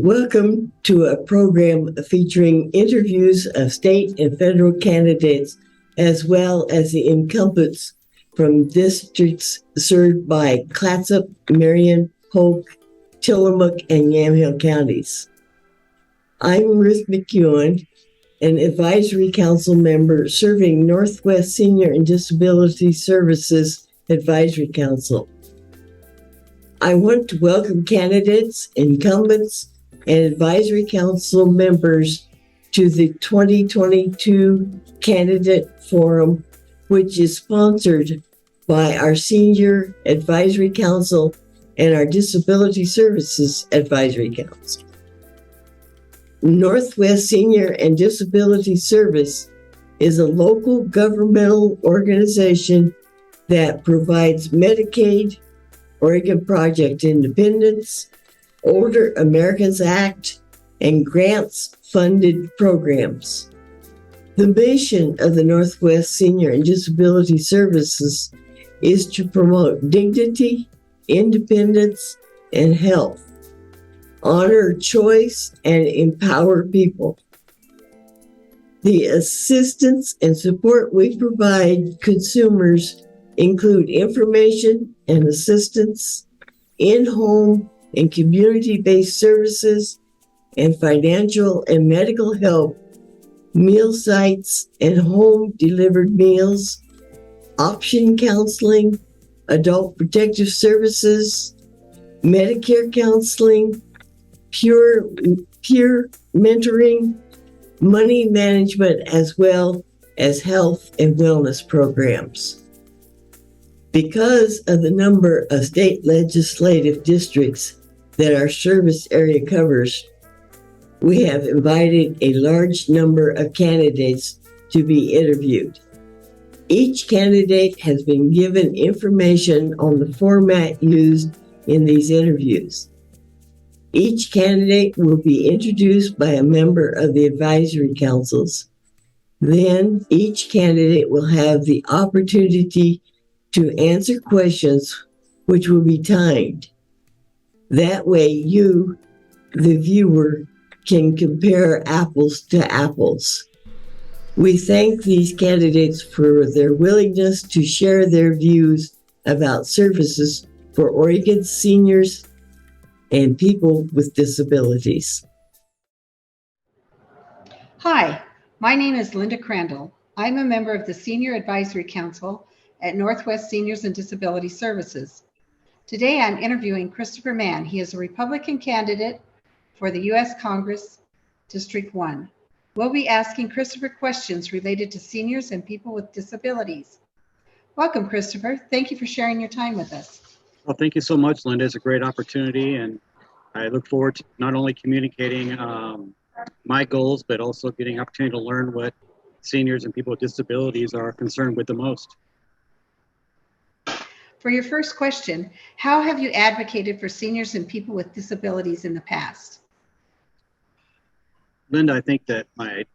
Welcome to a program featuring interviews of state and federal candidates, as well as the incumbents from districts served by Clatsop, Marion, Polk, Tillamook, and Yamhill counties. I'm Ruth McEwen, an advisory council member serving Northwest Senior and Disability Services Advisory Council. I want to welcome candidates, incumbents, and advisory council members to the 2022 Candidate Forum, which is sponsored by our Senior Advisory Council and our Disability Services Advisory Council. Northwest Senior and Disability Service is a local governmental organization that provides Medicaid, Oregon Project Independence, Older Americans Act, and grants-funded programs. The mission of the Northwest Senior and Disability Services is to promote dignity, independence, and health, honor choice, and empower people. The assistance and support we provide consumers include information and assistance, in-home and community-based services, and financial and medical help, meal sites and home-delivered meals, option counseling, adult protective services, Medicare counseling, peer mentoring, money management, as well as health and wellness programs. Because of the number of state legislative districts that our service area covers, we have invited a large number of candidates to be interviewed. Each candidate has been given information on the format used in these interviews. Each candidate will be introduced by a member of the advisory councils. Then each candidate will have the opportunity to answer questions which will be timed. That way you, the viewer, can compare apples to apples. We thank these candidates for their willingness to share their views about services for Oregon seniors and people with disabilities. Hi, my name is Linda Crandall. I'm a member of the Senior Advisory Council at Northwest Seniors and Disability Services. Today I'm interviewing Christopher Mann. He is a Republican candidate for the U.S. Congress, District 1. We'll be asking Christopher questions related to seniors and people with disabilities. Welcome, Christopher. Thank you for sharing your time with us. Well, thank you so much, Linda. It's a great opportunity, and I look forward to not only communicating my goals, but also getting an opportunity to learn what seniors and people with disabilities are concerned with the most. For your first question, how have you advocated for seniors and people with disabilities in the past? Linda, I think that my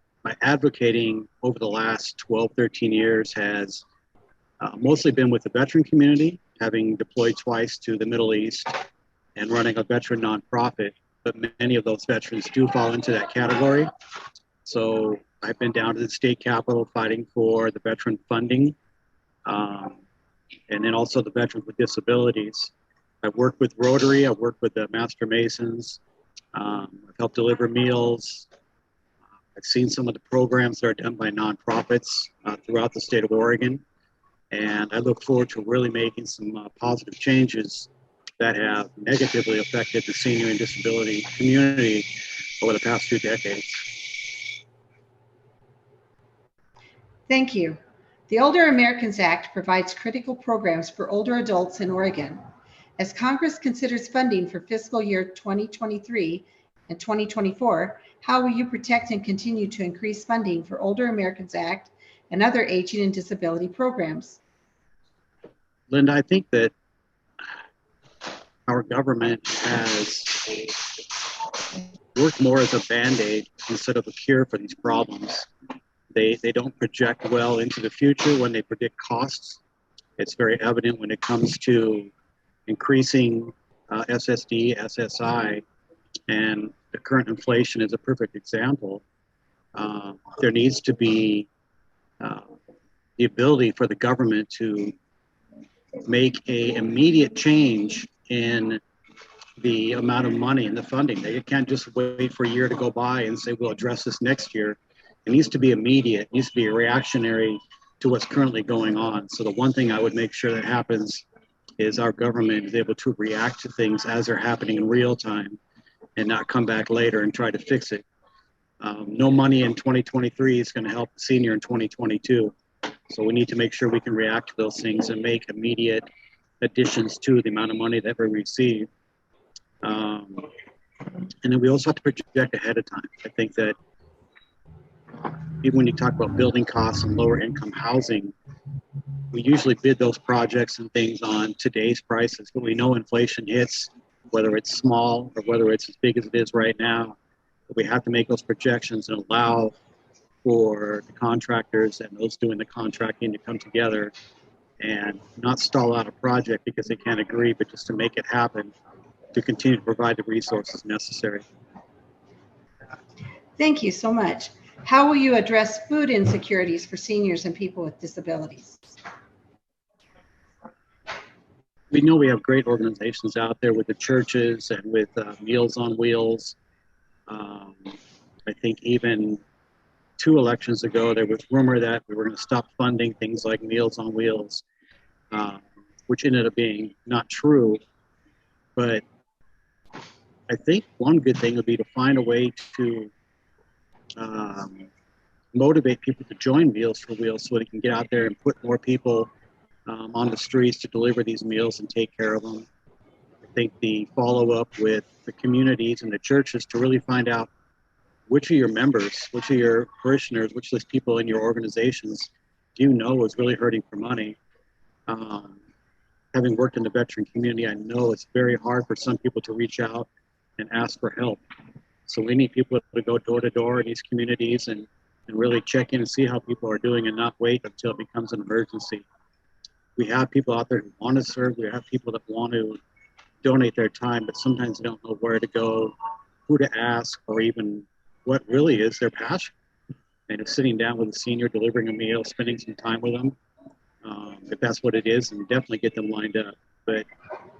advocating over the last 12, 13 years has mostly been with the veteran community, having deployed twice to the Middle East and running a veteran nonprofit, but many of those veterans do fall into that category. So I've been down to the state capitol fighting for the veteran funding, and then also the veterans with disabilities. I've worked with Rotary, I've worked with the Master Masons, I've helped deliver meals. I've seen some of the programs that are done by nonprofits throughout the state of Oregon. And I look forward to really making some positive changes that have negatively affected the senior and disability community over the past few decades. Thank you. The Older Americans Act provides critical programs for older adults in Oregon. As Congress considers funding for fiscal year 2023 and 2024, how will you protect and continue to increase funding for Older Americans Act and other aging and disability programs? Linda, I think that our government has worked more as a Band-Aid instead of a cure for these problems. They don't project well into the future when they predict costs. It's very evident when it comes to increasing SSD, SSI, and the current inflation is a perfect example. There needs to be the ability for the government to make a immediate change in the amount of money and the funding. They can't just wait for a year to go by and say, we'll address this next year. It needs to be immediate. It needs to be reactionary to what's currently going on. So the one thing I would make sure that happens is our government is able to react to things as they're happening in real time and not come back later and try to fix it. No money in 2023 is going to help the senior in 2022. So we need to make sure we can react to those things and make immediate additions to the amount of money that we receive. And then we also have to project ahead of time. I think that even when you talk about building costs and lower income housing, we usually bid those projects and things on today's prices, but we know inflation hits, whether it's small or whether it's as big as it is right now. But we have to make those projections and allow for the contractors and those doing the contracting to come together and not stall out a project because they can't agree, but just to make it happen, to continue to provide the resources necessary. Thank you so much. How will you address food insecurities for seniors and people with disabilities? We know we have great organizations out there with the churches and with Meals on Wheels. I think even 2 elections ago, there was rumor that we were going to stop funding things like Meals on Wheels, which ended up being not true. But I think one good thing would be to find a way to motivate people to join Meals for Wheels so they can get out there and put more people on the streets to deliver these meals and take care of them. I think the follow-up with the communities and the churches to really find out which of your members, which of your parishioners, which of those people in your organizations do you know is really hurting for money. Having worked in the veteran community, I know it's very hard for some people to reach out and ask for help. So we need people to go door to door in these communities and really check in and see how people are doing and not wait until it becomes an emergency. We have people out there who want to serve. We have people that want to donate their time, but sometimes they don't know where to go, who to ask, or even what really is their passion. And it's sitting down with a senior, delivering a meal, spending some time with them, if that's what it is, and definitely get them lined up. But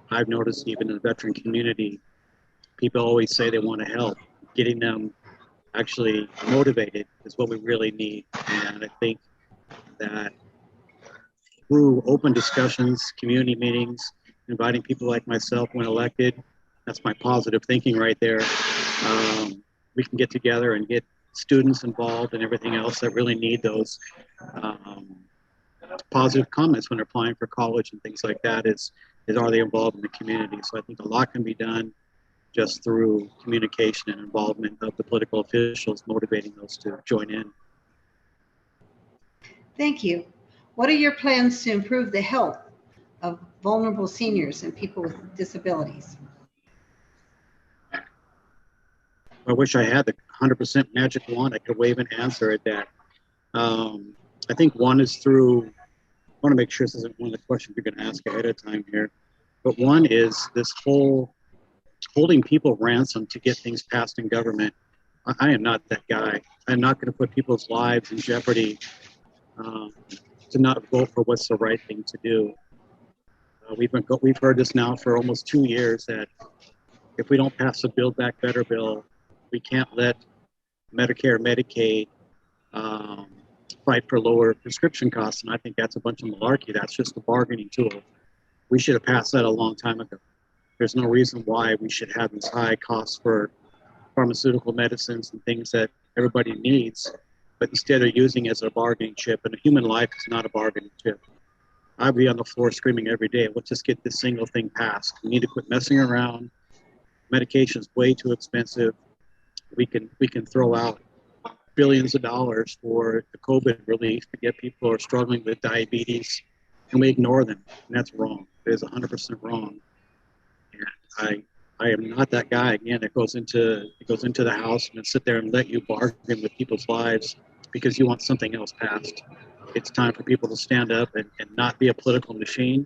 I've noticed even in the veteran community, people always say they want to help. Getting them actually motivated is what we really need. And I think that through open discussions, community meetings, inviting people like myself when elected, that's my positive thinking right there. We can get together and get students involved and everything else that really need those positive comments when they're applying for college and things like that is are they involved in the community. So I think a lot can be done just through communication and involvement of the political officials, motivating those to join in. Thank you. What are your plans to improve the health of vulnerable seniors and people with disabilities? I wish I had the 100% magic wand. I could wave an answer at that. I think one is through, I want to make sure this isn't one of the questions you're going to ask ahead of time here, but one is this whole holding people ransom to get things passed in government. I am not that guy. I'm not going to put people's lives in jeopardy to not vote for what's the right thing to do. We've heard this now for almost 2 years that if we don't pass the Build Back Better bill, we can't let Medicare, Medicaid fight for lower prescription costs. And I think that's a bunch of malarkey. That's just a bargaining tool. We should have passed that a long time ago. There's no reason why we should have these high costs for pharmaceutical medicines and things that everybody needs, but instead are using as a bargaining chip. And a human life is not a bargaining chip. I'd be on the floor screaming every day, let's just get this single thing passed. We need to quit messing around. Medication is way too expensive. We can throw out billions of dollars for the COVID relief to get people who are struggling with diabetes, and we ignore them. And that's wrong. It is 100% wrong. And I am not that guy, again, that goes into the house and sit there and let you bargain with people's lives because you want something else passed. It's time for people to stand up and not be a political machine,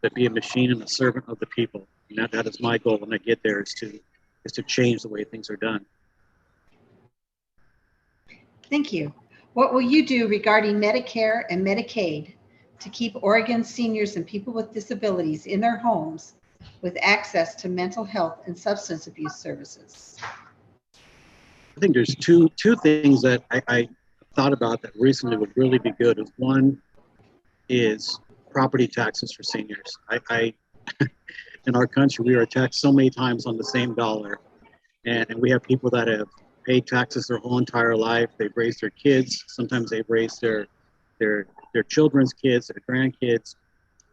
but be a machine and a servant of the people. And that is my goal when I get there, is to is to change the way things are done. Thank you. What will you do regarding Medicare and Medicaid to keep Oregon seniors and people with disabilities in their homes with access to mental health and substance abuse services? I think there's two things that I thought about that recently would really be good. One is property taxes for seniors. In our country, we are taxed so many times on the same dollar, and we have people that have paid taxes their whole entire life. They've raised their kids. Sometimes they've raised their children's kids, their grandkids,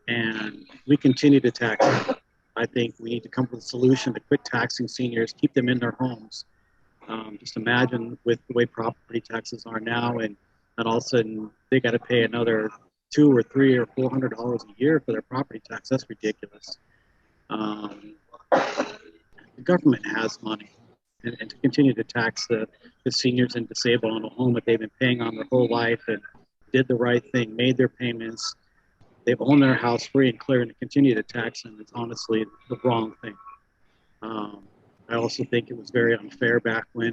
and we continue to tax them. I think we need to come up with a solution to quit taxing seniors, keep them in their homes. Just imagine with the way property taxes are now, and all of a sudden they got to pay another $200 or $300 or $400 a year for their property tax. That's ridiculous. The government has money, and to continue to tax the seniors and disabled on a home that they've been paying on their whole life and did the right thing, made their payments, they've owned their house free and clear, and to continue to tax them is honestly the wrong thing. I also think it was very unfair back when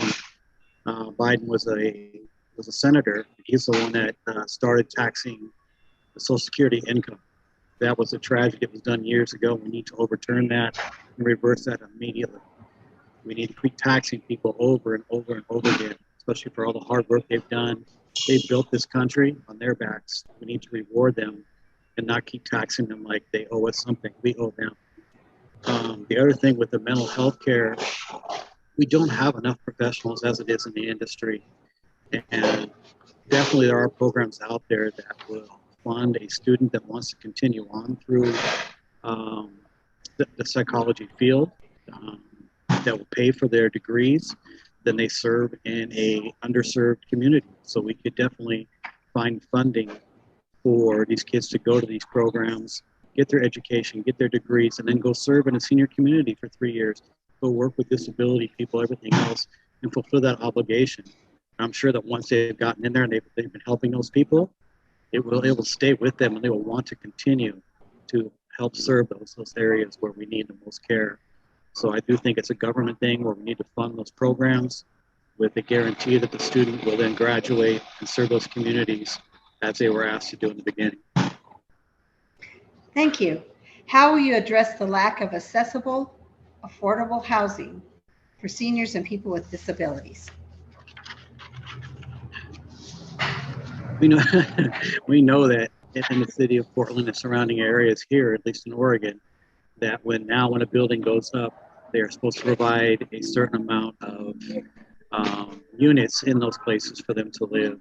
Biden was a senator. He's the one that started taxing the Social Security income. That was a tragedy. It was done years ago. We need to overturn that and reverse that immediately. We need to quit taxing people over and over and over again, especially for all the hard work they've done. They built this country on their backs. We need to reward them and not keep taxing them like they owe us something. We owe them. The other thing with the mental health care, we don't have enough professionals as it is in the industry. And definitely there are programs out there that will fund a student that wants to continue on through the psychology field, that will pay for their degrees. Then they serve in a underserved community. So we could definitely find funding for these kids to go to these programs, get their education, get their degrees, and then go serve in a senior community for 3 years, go work with disability people, everything else, and fulfill that obligation. I'm sure that once they've gotten in there and they've been helping those people, it will stay with them, and they will want to continue to help serve those areas where we need the most care. So I do think it's a government thing where we need to fund those programs with the guarantee that the student will then graduate and serve those communities as they were asked to do in the beginning. Thank you. How will you address the lack of accessible, affordable housing for seniors and people with disabilities? We know that in the city of Portland and surrounding areas here, at least in Oregon, that when a building goes up, they are supposed to provide a certain amount of units in those places for them to live.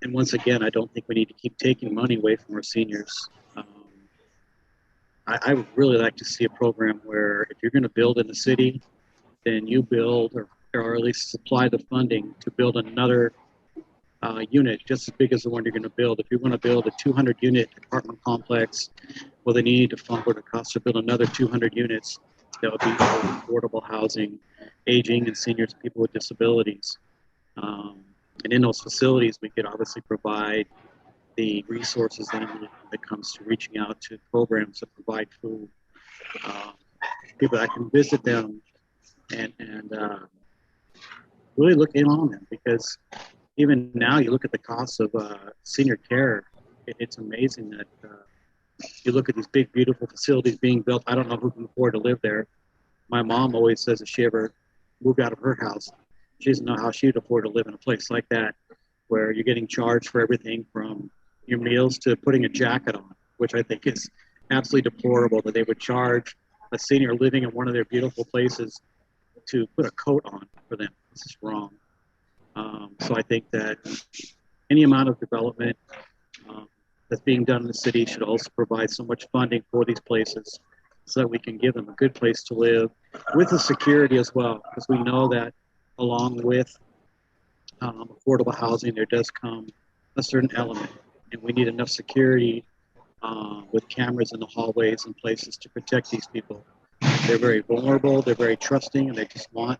And once again, I don't think we need to keep taking money away from our seniors. I would really like to see a program where if you're going to build in the city, then you build or at least supply the funding to build another unit just as big as the one you're going to build. If you want to build a 200-unit apartment complex, well, then you need to fund what it costs to build another 200 units that would be affordable housing, aging, and seniors, people with disabilities. And in those facilities, we could obviously provide the resources that it comes to reaching out to programs that provide food, people that can visit them and really look in on them, because even now you look at the cost of senior care, it's amazing that you look at these big, beautiful facilities being built. I don't know who can afford to live there. My mom always says if she ever moved out of her house, she doesn't know how she'd afford to live in a place like that, where you're getting charged for everything from your meals to putting a jacket on, which I think is absolutely deplorable that they would charge a senior living in one of their beautiful places to put a coat on for them. This is wrong. So I think that any amount of development that's being done in the city should also provide so much funding for these places so that we can give them a good place to live with the security as well, because we know that along with affordable housing, there does come a certain element, and we need enough security with cameras in the hallways and places to protect these people. They're very vulnerable, they're very trusting, and they just want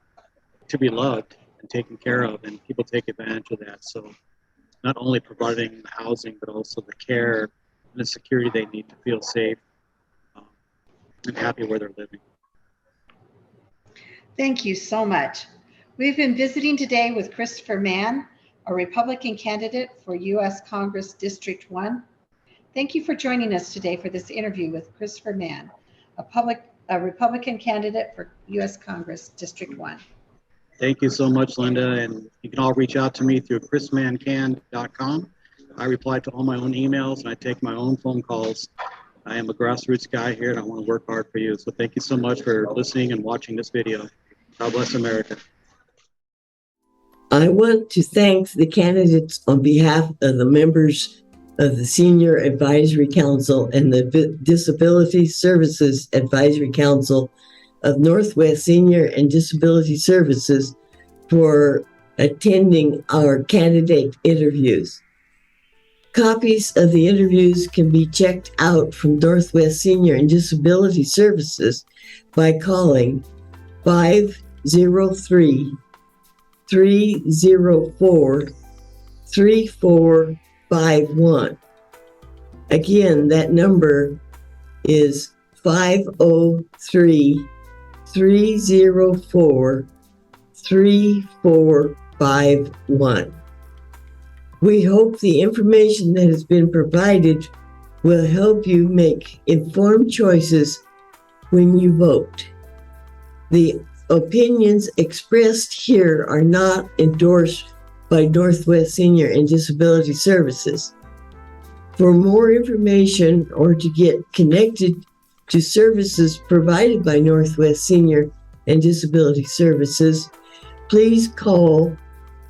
to be loved and taken care of, and people take advantage of that. So not only providing the housing, but also the care and the security they need to feel safe and happy where they're living. Thank you so much. We've been visiting today with Christopher Mann, a Republican candidate for U.S. Congress District 1. Thank you for joining us today for this interview with Christopher Mann, a Republican candidate for U.S. Congress District 1. Thank you so much, Linda. And you can all reach out to me through chrismancan.com. I reply to all my own emails and I take my own phone calls. I am a grassroots guy here and I want to work hard for you. So thank you so much for listening and watching this video. God bless America. I want to thank the candidates on behalf of the members of the Senior Advisory Council and the Disability Services Advisory Council of Northwest Senior and Disability Services for attending our candidate interviews. Copies of the interviews can be checked out from Northwest Senior and Disability Services by calling 503-304-3451. Again, that number is 503-304-3451. We hope the information that has been provided will help you make informed choices when you vote. The opinions expressed here are not endorsed by Northwest Senior and Disability Services. For more information or to get connected to services provided by Northwest Senior and Disability Services, please call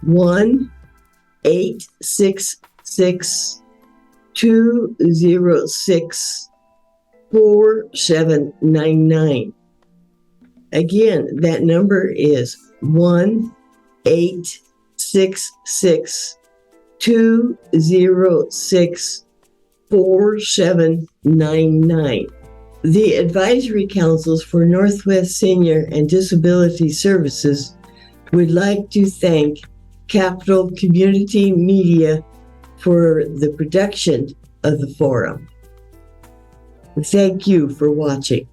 1-866-206-4799. Again, that number is 1-866-206-4799. The advisory councils for Northwest Senior and Disability Services would like to thank Capital Community Media for the production of the forum. Thank you for watching.